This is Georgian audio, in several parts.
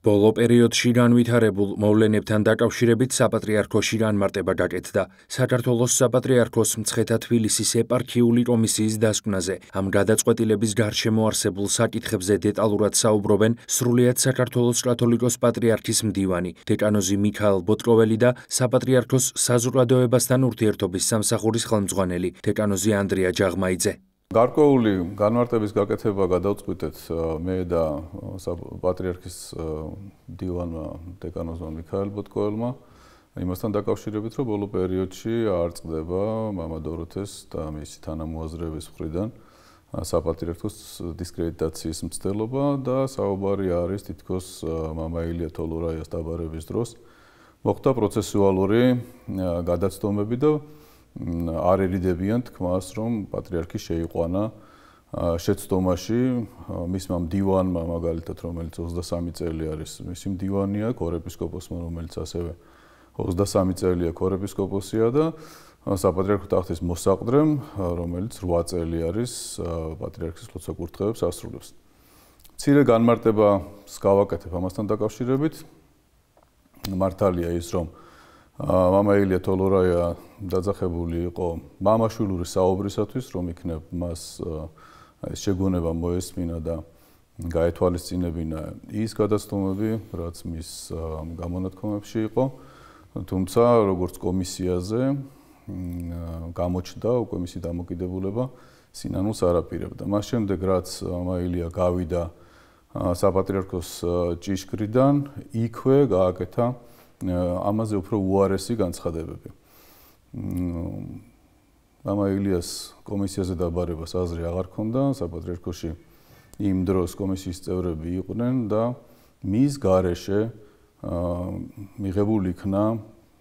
ბოლო პერიოდში განვითარებულ მოვლენებთან დაკავშირებით საპატრიარქოში განმარტება გაკეთდა. საქართველოს საპატრიარქოს მცხეთა თბილისის ეპარქიული კომისიის დასკვნაზე ამ გადაწყვეტილების გარშემო არსებულ საკითხებზე დეტალურად საუბრობენ სრულიად საქართველოს კათოლიკოს პატრიარქის მდივანი, დეკანოზი მიქაელ ბოტკოველი და საპატრიარქოს საზოგადოებასთან ურთიერთობის სამსახურის ხელმძღვანელი, დეკანოზი ანდრია ჯაღმაიძე. გარკვეული განმარტების გაკეთება გადავწყვიტეთ მე და პატრიარქის მდივანმა დეკანოზმა მიქაელ ბოტკოველმა იმასთან დაკავშირებით, რომ ბოლო პერიოდში არ წყდება მამა დოროთეს და მისი თანამოაზრეების მხრიდან საპატრიარქოს დისკრედიტაციის მცდელობა და საუბარი არის თითქოს მამა ილია თოლურაიას დაბარების დროს მოხდა პროცესუალური გადაცდომები და არ ერიდებიან თქმას, რომ პატრიარქი შეიყვანა შეცდომაში მისმა მდივანმა, მაგალითად, რომელიც 23 წელი არის მისი მდივანია, ქორეპისკოპოსმა, რომელიც ასევე 23 წელია ქორეპისკოპოსია და საპატრიარქო ტახტის მოსაყდრემ, რომელიც 8 წელი არის პატრიარქის ლოცვა-კურთხევებს ასრულებს. მცირე განმარტებას გავაკეთებ ამასთან დაკავშირებით. მართალია ის, რომ მამა ილია თოლურაია დაძახებული იყო მამაშვილური საუბრისათვის, რომ იქნებ მას შეგონება მოესმინა და გაეთვალისწინებინა ის გადაცდომები, რაც მის გამონათქვამებში იყო, თუმცა როგორც კომისიაზე გამოჩნდა უკვე მისი დამოკიდებულება სინანულს არ აპირებდა. მას შემდეგ რაც მამა ილია გავიდა საპატრიარქოს ჭიშკრიდან, იქვე გააკეთა ამაზე უფრო უარესი განცხადებები. მამა ილიას კომისიაზე დაბარებას აზრი აღარ ჰქონდა, საპატრიარქოში იმ დროს კომისიის წევრები იყვნენ და მის გარეშე მიღებული იქნა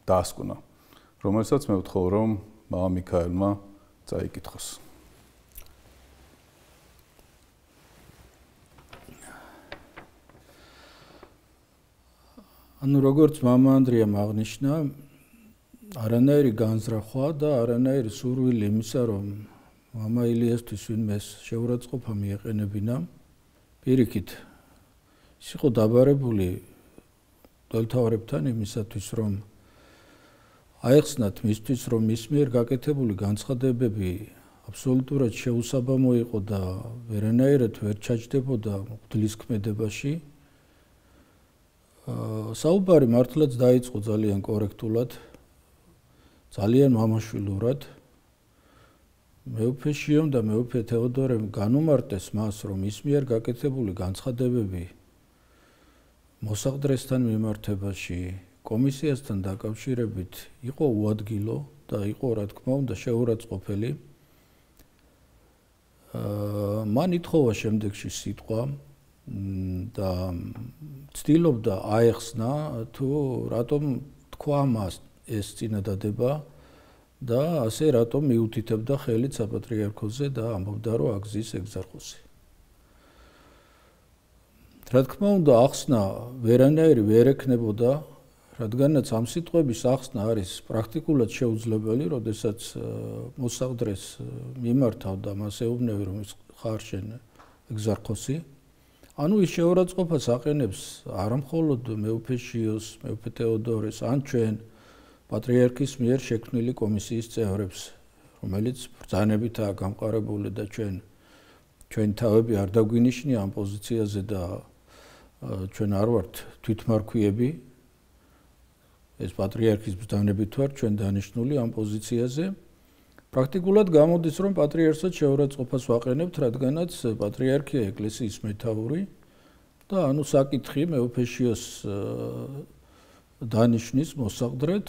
დასკვნა, რომელსაც მე ვთხოვ, რომ მამა მიქაელმა წაიკითხოს. ანუ როგორც მამა ანდრიამ აღნიშნა, არანაირი განზრახვა და არანაირი სურვილი იმისა, რომ მამა ილიასთვის ვინმეს შეურაცხყოფა მიეყენებინა, პირიქით ის იყო დაბარებული მღვდელმთავრებთან იმისათვის, რომ აეხსნათ მისთვის, რომ მის მიერ გაკეთებული განცხადებები აბსოლუტურად შეუსაბამო იყო და ვერანაირად ვერ ჩაჯდებოდა მღვდლის ქმედებაში. საუბარი მართლაც დაიწყო ძალიან კორექტულად, ძალიან მამაშვილურად. მეუფე შიომ და მეუფე თეოდორემ განუმარტეს მას, რომ ის მიერ გაკეთებული განცხადებები მოსაყდრესთან მიმართებაში, კომისიასთან დაკავშირებით იყო უადგილო და იყო, რა თქმა უნდა, შეურაცხყოფელი. მან ითხოვა შემდეგში სიტყვა და ცდილობდა აეხსნა თუ რატომ თქვა მას ეს წინადადება და ასე რატომ მიუთითებდა ხელით საპატრიარქოზე და ამბობდა, რომ აგზის ეგზარხოსი. რა თქმა უნდა, ახსნა ვერანაირი ვერ ექნებოდა, რადგანაც ამ სიტყვების ახსნა არის პრაქტიკულად შეუძლებელი, როდესაც მოსაყდრეს მიმართავდა მას ეუბნები, რომ ის ხარ შენ ეგზარხოსი. ანუ ის შეურაცხყოფას აყენებს არა მხოლოდ მეუფე შიოს, მეუფე თეოდორეს, ან ჩვენ პატრიარქის მიერ შექმნილი კომისიის წევრებს, რომელიც ბრძანებითაა გამყარებული და ჩვენ თავები არ დაგვინიშნია ამ პოზიციაზე და ჩვენ არ ვართ თვითმარქვიები. ეს პატრიარქის ბრძანებით ვართ ჩვენ დანიშნული ამ პოზიციაზე. პრაქტიკულად გამოდის, რომ პატრიარქსაც შეურაცხყოფას ვაყენებთ, რადგანაც პატრიარქია ეკლესიის მეთაური და ანუ საკითხი მეუფე შიოს დანიშნის მოსაყდრეთ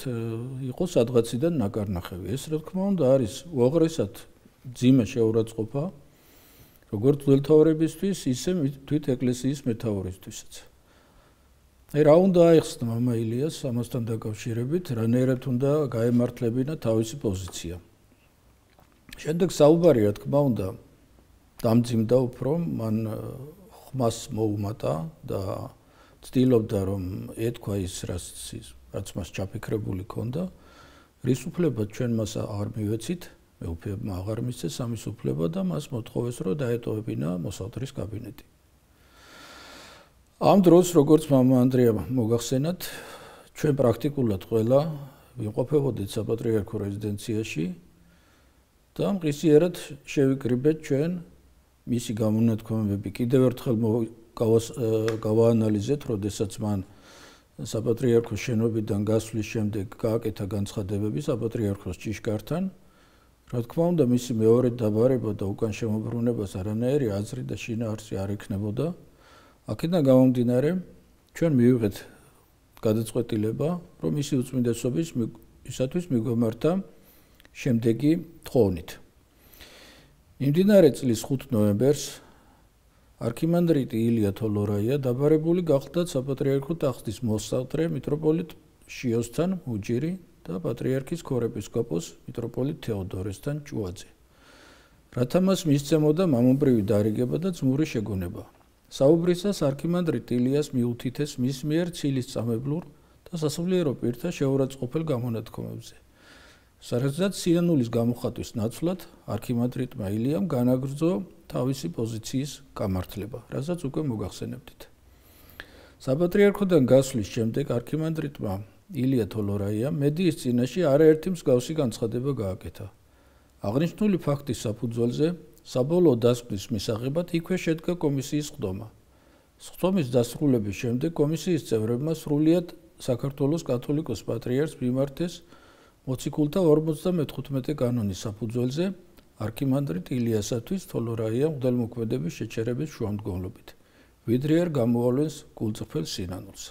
იყო სადღაციდან ნაკარნახევი. ეს რა თქმა უნდა არის უაღრესად მძიმე შეურაცხყოფა, როგორც მღვდელმთავრებისთვის, ისე თვით ეკლესიის მეთაურისთვისაც. რა უნდა აეხსნა მამა ილიას ამასთან დაკავშირებით, რანაირად უნდა გაემართლებინა თავისი პოზიცია. შემდეგ საუბარი, რა თქმა უნდა, დამძიმდა უფრო, მან ხმას მოუმატა და ცდილობდა, რომ ეთქვა ის, რაც მას ჩაფიქრებული ჰქონდა, რის უფლებად ჩვენ მას აღარ მივეცით, მეუფეებმა აღარ მისცეს ამის უფლება და მას მოთხოვეს, რომ დაეტოვებინა მოსაყდრის კაბინეტი. ამ დროს როგორც მამა ანდრია მოგახსენათ, ჩვენ პრაქტიკულად ყველა ვიმყოფებოდით საპატრიარქო რეზიდენციაში და მყისიერად შევიკრიბეთ ჩვენ მისი გამონათქვამები კიდევ ერთხელ გავაანალიზეთ, როდესაც მან საპატრიარქოს შენობიდან გასვლის შემდეგ გააკეთა განცხადებები საპატრიარქოს ჭიშკართან. რა თქმა უნდა, მისი მეორე დაბარება და უკან შემოbrunებას არანაირი აზრი და შინაარსი არ ექნებოდა. აქედან გამომდინარე, ჩვენ მივიღეთ გადაწყვეტილება, რომ მისი უწმინდესობისათვის მიგვემართა შემდეგი თხოვნით. მიმდინარე წლის 5 ნოემბერს არქიმანდრიტი ილია თოლორაია დაბარებული გახდა საპატრიარქო ტახტის მოსწავლე მიტროპოლიტ შიოსთან მუჯირი და პატრიარქის ქორეპისკოპოს მიტროპოლიტ თეოდორესთან ჭუაძე. რათა მას მისცემოდა მამობრივი დარიგება და ძმური შეგონება. საუბრისას არქიმანდრიტ ილიას მიუთითეს მის მიერ ცილისწამებლურ და სასულიერო პირთა შეურაცხყოფელ გამონათქვამებზე. სადაც სინანულის გამოხატვის ნაცვლად არქიმანდრიტმა ილიამ განაგრძო თავისი პოზიციის გამართლება, რასაც უკვე მოგახსენებდით. საპატრიარქოდან გასვლის შემდეგ არქიმანდრიტმა ილია თოლორაიამ მედიის წინაშე არაერთი მსგავსი განცხადება გააკეთა. აღნიშნული ფაქტის საფუძველზე საბოლოო დასკვნის მისაღებად იქვე შედგა კომისიის სხდომა. სხდომის დასრულების შემდეგ კომისიის წევრებმა სრულიად საქართველოს კათოლიკოს პატრიარქს მიმართეს მოციქულთა 55 კანონის საფუძველზე არქიმანდრიტ ილიასათვის თოლორაიამ მღვდელმოქმედების შეჩერების შუამდგომლობით, ვიდრე არ გამოავლენს გულწრფელ სინანულს.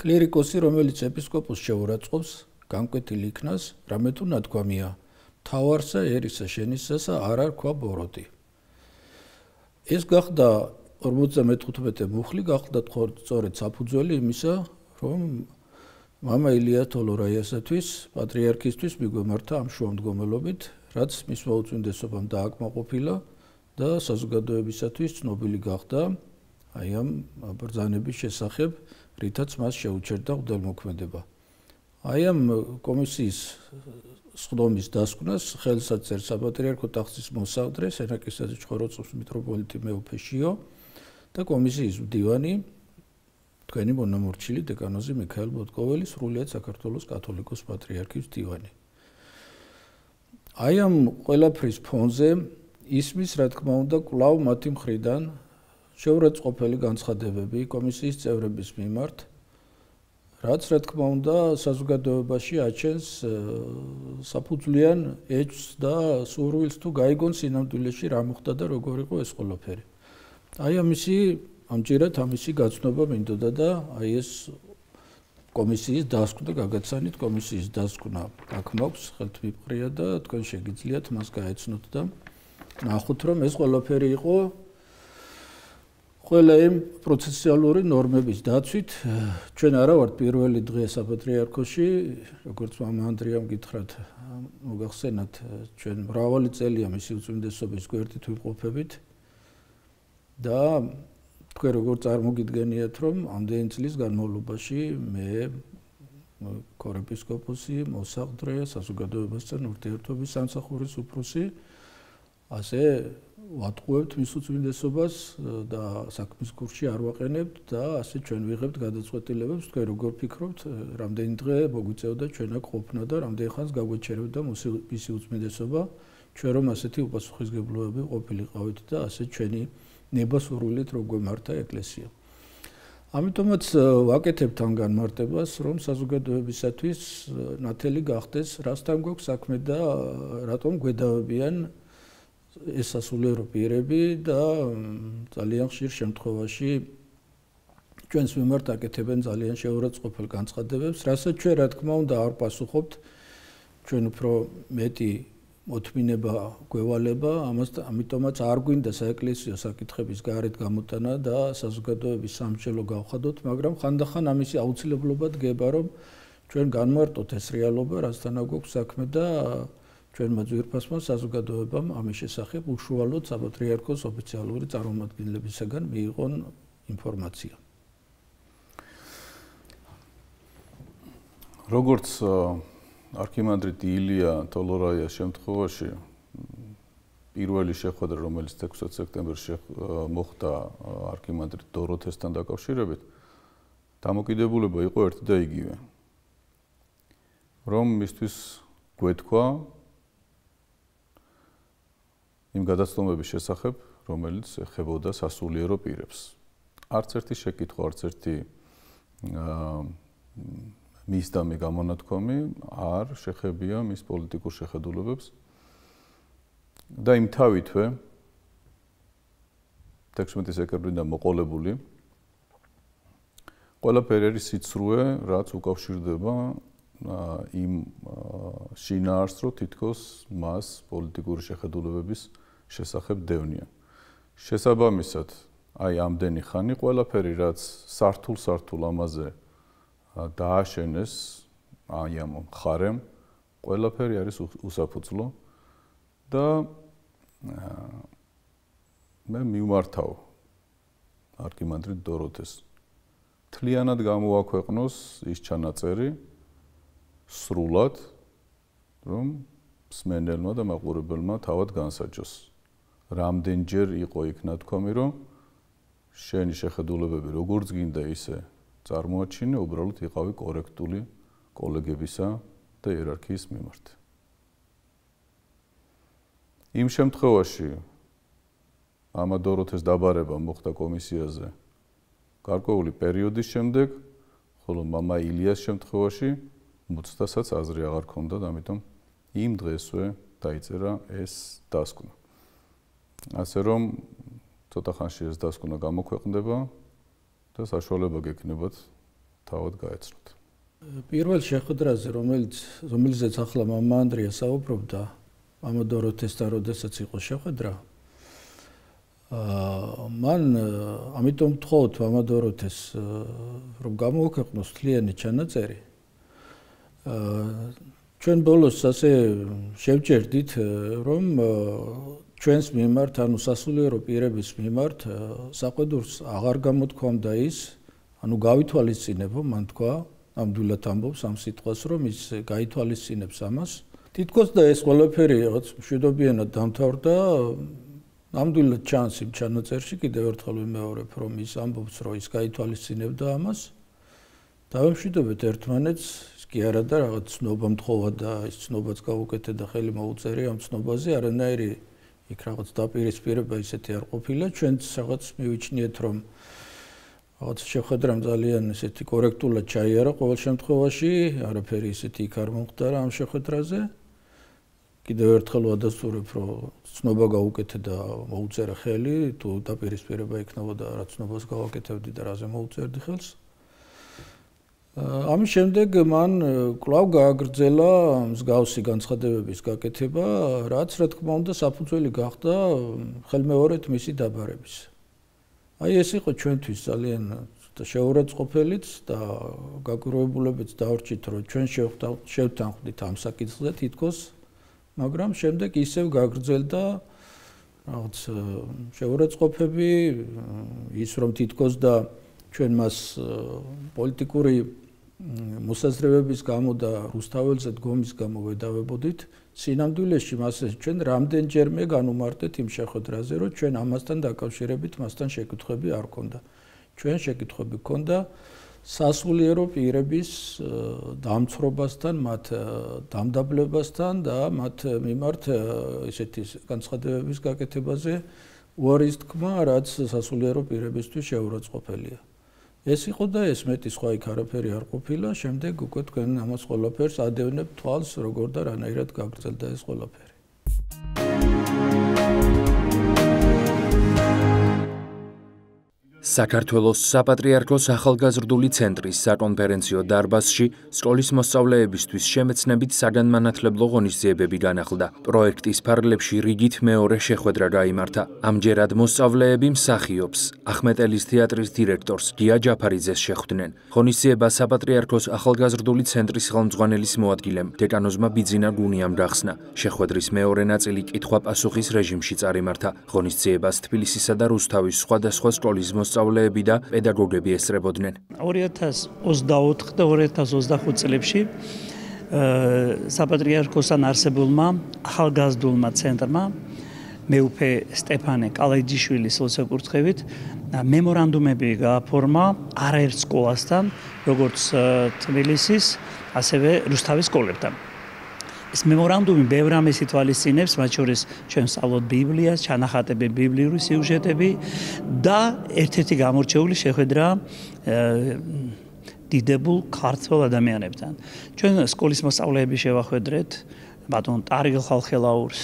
კლერიკოსი, რომელიც ეპისკოპოსს შეურაცხყოფს, განკვეთილი იქნას, რამე თუ ნათქვამია, თავარსა ერისა შენისასა არ არქვა ბოროტი. ეს გახდა 55 მუხლი გახდა სწორედ საფუძველი იმისა, რომ მამა ილია თოლორაიასათვის პატრიარქისთვის მიგვემართა ამ შუამდგომლობით, რაც მის მოუწმინდესობამ დააკმაყოფილა და საზოგადოებისათვის ცნობილი გახდა აი ამ ბრძანების შესახებ, რითაც მას შეუჩერდა მღვდელმოქმედება. აი ამ კომისიის სხდომის დასკვნას ხელს აწერს საპატრიარქო ტახტის მოსწავლე სენაკისაძე ჩხოროწყუს მიტროპოლიტი მეუფეშიო და კომისიის მდივანი თქვენი მონამორჩილი დეკანოზი მიქაელ ბოტკოველი, სრულიად საქართველოს კათოლიკოს პატრიარქის მდივანი. აი ამ ყველაფრის ფონზე ისმის, რა თქმა უნდა, კვლავ მათი მხრიდან შეურაცხყოფელი განცხადებები კომისიის წევრების მიმართ, რაც რა თქმა უნდა საზოგადოებაში აჩენს საფუძვლიან ეჭვს და სურვილს თუ გაიგონ სინამდვილეში რა მოხდა და როგორ იყო ეს ყველაფერი. აი ამჯერად ამისი გაცნობა მინდოდა და აი ეს კომისიის დასკვნა გაგაცანით კომისიის დასკვნა აქ მაქვს ხელთმიფყრია და თქვენ შეგიძლიათ მას გაეცნოთ და ნახოთ რომ ეს ყველაფერი იყო ყველა იმ პროცესუალური ნორმების დაცვით ჩვენ არა ვართ პირველი დღე საპატრიარქოში, როგორც მამა ანდრიამ გითხრათ, მოგახსენათ, ჩვენ მრავალი წელია მისი უწმინდესობის გვერდით ვიმყოფებით და თქვენ როგორ წარმოგიდგენიათ, რომ ამდენი წლის განმავლობაში მე ქორეპისკოპოსი, მოსაყდრე, საზოგადოებასთან ურთიერთობის სამსახურის უფროსი, ასე ვატყუებთ მის უწმინდესობას და საქმის კურსში არ ვაყენებთ და ასე ჩვენ ვიღებთ გადაწყვეტილებებს, თქვენ როგორ ფიქრობთ, რამდენი დღე მოგვიწევდა ჩვენ აქ ყოფნა და რამდენი ხანს გაგვეჩერებდა მისი უწმინდესობა, ჩვენ რომ ასეთი უპასუხისმგებლობები ყოფილიყავით და ასე ჩვენი ნებასურვილით რო გვემართა ეკლესია. ამიტომაც ვაკეთებთ ამ განმარტებას, რომ საზოგადოებისათვის ნათელი გახდეს, რასთან გვაქვს საქმე და რატომ გვედავებიან ეს სასულიერო პირები და ძალიან ხშირ შემთხვევაში ჩვენს მიმართ აკეთებენ ძალიან შეურაცხყოფელ განცხადებებს, რასაც ჩვენ რა თქმა უნდა არ პასუხობთ, ჩვენ უფრო მეტი მოთმინება გვევალება, ამიტომაც არ გვინდა საეკლესიო საკითხების გარეთ გამოტანა და საზოგადოების სამშელო გავხადოთ, მაგრამ ხანდახან ამისი აუცილებლობა დგება, რომ ჩვენ განმარტოთ ეს რეალობა, რასთან გვაქვს საქმე და ჩვენმა ძვირფასმა საზოგადოებამ ამის შესახებ უშუალოდ საპატრიარქოს ოფიციალური წარმომადგენლებისაგან მიიღონ ინფორმაცია. როგორც არქიმანდრიტ ილია თოლორაიას შემთხვევაში პირველი შეხვედრა, რომელიც 16 სექტემბერში მოხდა არქიმანდრიტ დოროთესთან დაკავშირებით, დამოკიდებულება იყო ერთი და იგივე. რომ მისთვის გვეთქვა იმ გადაცდომების შესახებ, რომელიც ეხებოდა სასულიერო პირებს. არც ერთი შეკითხვა, არც ერთი მისდამი გამონათქვამი არ შეხებია მის პოლიტიკურ შეხედულებებს და იმ თავითვე 16 სექტემბრიდან მოყოლებული ყველაფერი არის სიცრუე, რაც უკავშირდება იმ შინაარსს, რომ თითქოს მას პოლიტიკური შეხედულებების შესახებ დევნიან. შესაბამისად, აი ამდენი ხანი ყველაფერი, რაც სართულ ამაზე დააშენეს, აი ამ მხარემ, ყველაფერი არის უსაფუძვლო და მე მივმართავ არქიმანდრიტ დოროთეს თლიანად გამოაქვეყნოს ის ჩანაწერი სრულად, რომ მსმენელმა და მაყურებელმა თავად განსაჯოს. რამდენჯერ იყო იქ ნათქვამი, რომ შენი შეხედულებები როგორც გინდა ისე წარმოაჩინე, უბრალოდ იყავი კორექტული კოლეგებისა და იერარქიის მიმართ. იმ შემთხვევაში ამა დოროთეს დაბარება მოხდა კომისიაზე გარკვეული პერიოდის შემდეგ, ხოლო მამა ილიას შემთხვევაში მოცდასაც აზრი აღარ ქონდა და ამიტომ იმ დღესვე დაიწერა ეს დასკვნა. ასე რომ ცოტა ხანში ეს დასკვნა გამოქვეყნდება და საშუალება გექნებათ თავად გაეცნოთ. პირველ შეხვედრაზე, რომელზეც ახლა მამა ანდრია საუბრობდა, მამა დოროთესთან, როდესაც იყო შეხვედრა, მან ამიტომ ვთხოვთ მამა დოროთეს, რომ გამოქვეყნოს თლიანი ჩანაწერი. ჩვენ ბოლოს ასე შევჯერდით, რომ ჩვენს მიმართ, ანუ სასულიერო პირების მიმართ საყვედურს აღარ გამოთქვამდა ის, ანუ გავითვალისწინებო, მან თქვა, ნამდვილად ამბობს ამ სიტყვას, რომ ის გაითვალისწინებს ამას. თითქოს და ეს ყველაფერი რაღაც მშვიდობიანად დამთავრდა, ნამდვილად ჩანს იმ ჩანაწერში, კიდევ ერთხელ ვიმეორებ, რომ ის ამბობს, რომ ის გაითვალისწინებდა ამას. დავემშვიდობეთ ერთმანეთს, ის კი არა და რაღაც ცნობა მთხოვა და ის ცნობაც გაუკეთე და ხელი მოუწერია ამ ცნობაზე, არანაირი იქ რაღაც დაპირისპირება ისეთი არ ყოფილა. ჩვენც რაღაც მივიჩნიეთ, რომ რაღაც შეხვედრამ ძალიან ესეთი კორექტულად ჩაიარა ყოველ შემთხვევაში, არაფერი ისეთი იქ არ მომხდარა ამ შეხვედრაზე. კიდევ ერთხელ ვადასტურებ, რომ ცნობა გაუკეთე და მოუწერა ხელი, თუ დაპირისპირება იქნებოდა, რა ცნობას გავაკეთებდი და რაზე მოუწერდი ხელს. ამის შემდეგ მან კვლავ გააგრძელა მსგავსი განცხადებების გაკეთება, რაც რა თქმა უნდა საფუძველი გახდა ხელმეორედ მისი დაბარების. აი ეს იყო ჩვენთვის ძალიან შეურაცხყოფელიც და გაგვირგვებულებიც დავრჩით, რომ ჩვენ შევთანხმდით ამ საკითხზე თითქოს, მაგრამ შემდეგ ისევ გაგრძელდა რაღაც შეურაცხყოფები, ის რომ თითქოს და ჩვენ მას პოლიტიკური მოსაზრებების გამო და რუსთაველზე დგომის გამო ვედავებოდით, სინამდვილეში მას ჩვენ რამდენჯერმე განუმარტეთ იმ შეხვედრაზე, რომ ჩვენ ამასთან დაკავშირებით მასთან შეკითხვები არ ქონდა. ჩვენ შეკითხვები ქონდა სასულიერო პირების დამცრობასთან, მათ დამდაბლებასთან და მათ მიმართ ესეთი განცხადებების გაკეთებაზე უარის თქმა, რაც სასულიერო პირებისთვის შეურაცხყოფელია. ეს იყო და ეს მეტი სხვა იქ არაფერი არ ყოფილა, შემდეგ უკვე თქვენ ამას ყველაფერს ადევნებთ თვალს, როგორ და რანაირად გაგრძელდა ეს ყველაფერი. საქართველოს საპატრიარქოს ახალგაზრდული ცენტრის საკონფერენციო დარბაზში სკოლის მოსწავლეებისთვის შემეცნებით საგანმანათლებლო ღონისძიებები განახლდა. პროექტის ფარგლებში რიგით მეორე შეხვედრა გაიმართა. ამჯერად მოსწავლეები მსახიობს, ახმეტელის თეატრის დირექტორს გია ჯაფარიძეს შეხვდნენ. ღონისძიება საპატრიარქოს ახალგაზრდული ცენტრის ხელმძღვანელის მოადგილემ, დეკანოზმა ბიძინა გუნიამ გახსნა. შეხვედრის მეორე ნაწილი კითხვა-პასუხის რეჟიმში წარიმართა. ღონისძიებას თბილისისა და რუსთავის სხვადასხვა სკოლის მოსწავლეები და პედაგოგები ესწრებოდნენ. 2024 და 2025 წლებში საპატრიარქოსთან არსებულმა ახალგაზრდულმა ცენტრმა მეუფე სტეფანე კალაიძიშვილის ლოცვა-კურთხევით მემორანდუმები გააფორმა არაერთ სკოლასთან, როგორც თბილისის, ასევე რუსთავის სკოლებთან. ეს მემორანდუმი ბევრ ამას ითვალისწინებს, მათ შორის ჩვენ ვსწავლოთ ბიბლიას, ჩანახატები ბიბლიური სიუჟეტები და ერთ-ერთი გამორჩეული შეხვედრა დიდებულ ქართველ ადამიანებთან. ჩვენ სკოლის მოსწავლეები შევახვედრეთ ბატონ ტარიგ ხალხელაურს,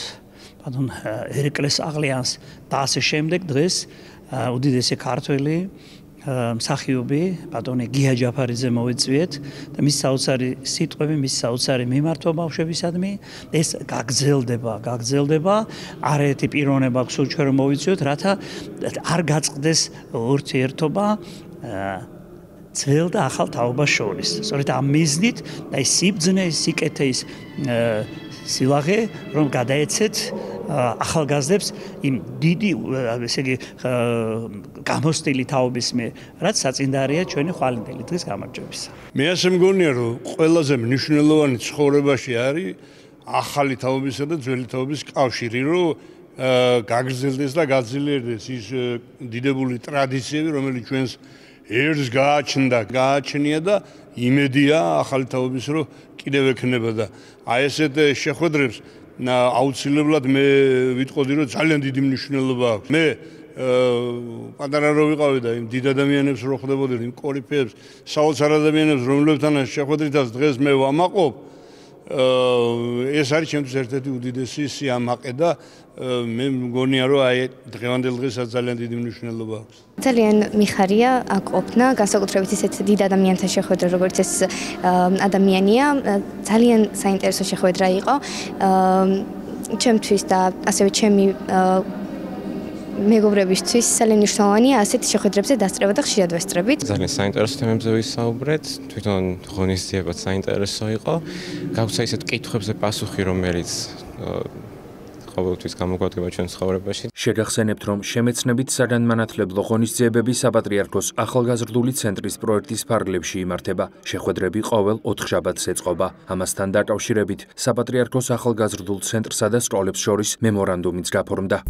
ბატონ ერეკლეს აღლიანს და ასე შემდეგ. დღეს უდიდესი ქართველი მსახიობი ბატონი გია ჯაფარიძე მოვეწვიეთ და მის საოცარი სიტყვები, მის საოცარი მიმართვა ბავშვებისადმი ეს გაგრძელდება. არაერთი პიროვნება აქვს ჩვენ რომ მოვიწვიოთ, რათა არ გაწყდეს ურთიერთობა ძველ და ახალ თაობას შორის. სწორედ ამ მიზნით და ეს სიბრძნე, სიკეთე, ის სილაღე, რომ გადაეცეთ ახალგაზრდებს იმ დიდი, ესე იგი, გამოსტილი თაობის მიერ, რაც საწინდარია ჩვენი ხვალინდელი დღის გამარჯვებისა. მე ასე მგონია, რომ ყველაზე მნიშვნელოვანი ცხოვრებაში არის ახალი თაობისა და ძველი თაობის კავშირი, რომ გაგრძელდეს და გაძლიერდეს ის დიდებული ტრადიციები, რომელიც ჩვენს ერთს გააჩნია და იმედია ახალი თაობის, რომ კიდევ ექნება და აი ესეთ შეხვედრებს აუცილებლად მე ვიტყოდი, რომ ძალიან დიდი მნიშვნელობა აქვს. მე პატარა რო ვიყავი და იმ დიდ ადამიანებს რო ხვდებოდი, იმ კორიფეებს, საოცარ ადამიანებს, რომლებთანაც შეხვედრითაც დღეს მე ვამაყობ, ეს არის ჩემთვის ერთ-ერთი უდიდესი სიამაყე და მე მგონია, რომ აი დღევანდელ დღესაც ძალიან დიდი მნიშვნელობა აქვს. ძალიან მიხარია აქ ყოფნა, განსაკუთრებით ისეთ დიდ ადამიანთა შეხვედრა, როგორც ეს ადამიანია, ძალიან საინტერესო შეხვედრა იყო. ჩემთვის და ასევე ჩემი მეგობრებისთვის ძალიან მნიშვნელოვანია ასეთ შეხვედრებზე დასწრება და ხშირად ვესწრებით. ძალიან საინტერესო თემებზე ვისაუბრეთ, თვითონ ღონისძიებაც საინტერესო იყო. გაგვცა ისეთ კითხვებზე პასუხი, რომელიც ყოველთვის გამოგვადგება ჩვენ ცხოვრებაში. შეგახსენებთ, რომ შემეცნებით საგანმანათლებლო ღონისძიებები საპატრიარქოს ახალგაზრდული ცენტრის პროექტის ფარგლებში იმართება. შეხვედრები ყოველ 4 შაბათს ეწყობა. ამასთან დაკავშირებით საპატრიარქოს ახალგაზრდულ ცენტრსა და სკოლებს შორის მემორანდუმიც გაფორმდა.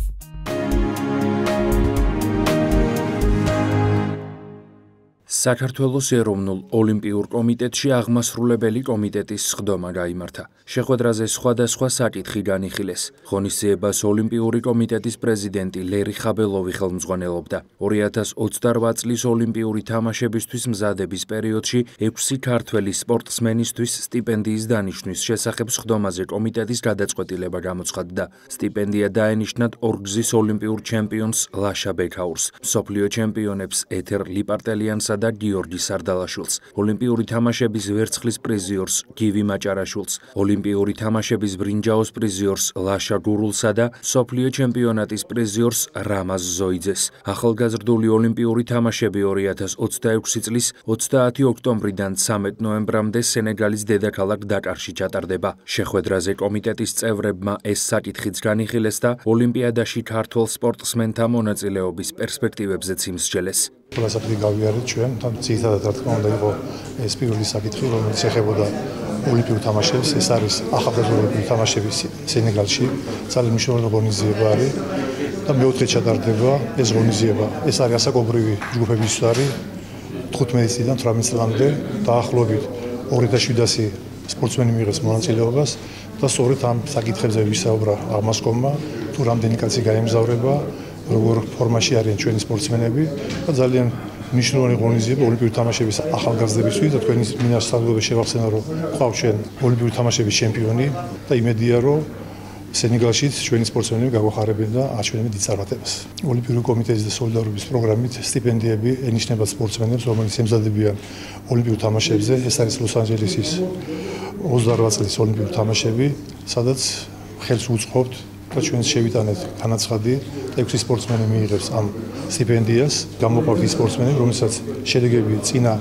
საქართველოს ეროვნულ ოლიმპიურ კომიტეტში აღმასრულებელი კომიტეტის სხდომა გაიმართა. შეხვედრაზე სხვადასხვა საკითხი განიხილეს. ღონისძიებას ოლიმპიური კომიტეტის პრეზიდენტი ლერი ხაბელოვი ხელმძღვანელობდა. 2028 წლის ოლიმპიური თამაშებისთვის მზადების პერიოდში 6 ქართველი სპორტსმენისთვის სტიპენდიის დანიშვნის შესახებ სხდომაზე კომიტეტის გადაწყვეტილება გამოცხადდა. სტიპენდია დაენიშნათ ორგზის ოლიმპიურ ჩემპიონს ლაშა ბექაურს, მსოფლიო ჩემპიონებს ეთერ ლიპარტელიანსა და გიორგი სარდალაშვილს, ოლიმპიური თამაშების ვერცხლის პრიზიორს გივი მაჭარაშვილს, ოლიმპიური თამაშების ბრინჯაოს პრიზიორს ლაშა გურულსა და მსოფლიო ჩემპიონატის პრიზიორს რამაზ ზოიძეს. ახალგაზრდული ოლიმპიური თამაშები 2026 წლის 30 ოქტომბრიდან 13 ნოემბრამდე სენეგალის დედაქალაქ დაკარში ჩატარდება. შეხვედრაზე კომიტეტის წევრებმა ეს საკითხიც განიხილეს და ოლიმპიადაში ქართველ სპორტსმენთა მონაწილეობის პერსპექტივებზეც იმსჯელეს. ყველასაფერი გავიარეთ ჩვენ, ძირითადად რა თქმა უნდა იყო ეს პირველი საკითხი, რომელიც ეხებოდა ოლიმპიურ თამაშებს. ეს არის ახალგაზრდული ოლიმპიური თამაშები სენეგალში, ძალიან მნიშვნელოვანი ღონისძიება არის და მეოთხე ჩატარდება ეს ღონისძიება. ეს არის ასაკობრივი ჯგუფების არის 15 წლიდან 18 წლამდე დაახლოებით 2700 სპორტსმენი მიიღეს მონაწილეობას და სწორედ ამ საკითხებზე ვისაუბრა აღმასკომმა, თუ რამდენი კაცი გაემგზავრება, როგორ ფორმაში არიან ჩვენი სპორტსმენები და ძალიან მნიშვნელოვანი ღონისძიება ოლიმპიური თამაშების ახალგაზრდებისთვის და თქვენი მინასწავლებლები შევახსენა, რომ ყავს ჩვენ ოლიმპიური თამაშების ჩემპიონი და იმედია, რომ სენეგალშიც ჩვენი სპორტსმენები გაგვახარებენ და აჩვენებენ დიდ წარმატებას. ოლიმპიური კომიტეტის და სოლიდარობის პროგრამით სტიპენდიები ენიშნებათ სპორტსმენებს, რომელიც ემზადებიან ოლიმპიურ თამაშებზე. ეს არის ლოს-ანჯელესის 28 წლის ოლიმპიური თამაშები, სადაც ხელს უწყობთ და ჩვენ შევიტანეთ განაცხადი და 6 სპორტსმენი მიიღებს ამ სტიპენდიას. გამოყავთ ის სპორტსმენები, რომელსაც შედეგები წინა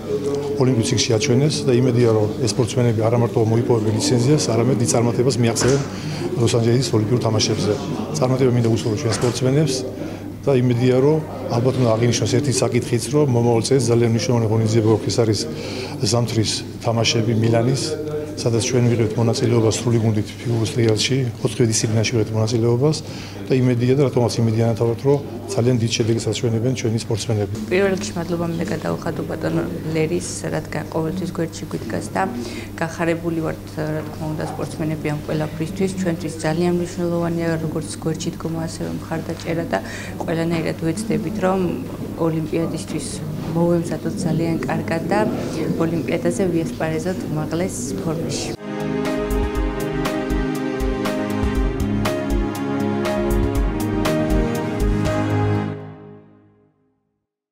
ოლიმპიურ ციკლში აჩვენეს და იმედია, რომ ეს სპორტსმენები არა მარტო მოიპოვებენ ლიცენზიას, არამედ დიდ წარმატებას მიაღწევენ ლოს-ანჯელესის ოლიმპიურ თამაშებზე. წარმატება მინდა უსურვო ჩვენ სპორტსმენებს და იმედია, რომ ალბათ უნდა აღინიშნოს ერთი საკითხიც, რომ მომავალ წელს ძალიან მნიშვნელოვანი ღონისძიება გვაქვს, ეს არის ზამთრის თამაშები მილანის სადაც ჩვენ ვიღებთ მონაწილეობას სრული გუნდით ფიგურის ტრიალში, 4 დისციპლინაში ვიღებთ მონაწილეობას და იმედია და რატომაც იმედია ნათავად, რომ ძალიან დიდ შედეგს აჩვენებენ ჩვენი სპორტსმენები. პირველ რიგში მადლობა მინდა გადავხადო ბატონ ლერის, რადგან ყოველთვის გვერდში გვიდგას და გახარებული ვართ, რა თქმა უნდა, სპორტსმენები ამ ყველაფრისთვის. ჩვენთვის ძალიან მნიშვნელოვანია როგორც გვერდში დგომა, ასევე მხარდაჭერა და ყველანაირად ვეცდებით, რომ ოლიმპიადისთვის მოვემზადოთ ძალიან კარგად და ოლიმპიადაზე ვიასპარეზოთ უმაღლეს ფორმაში.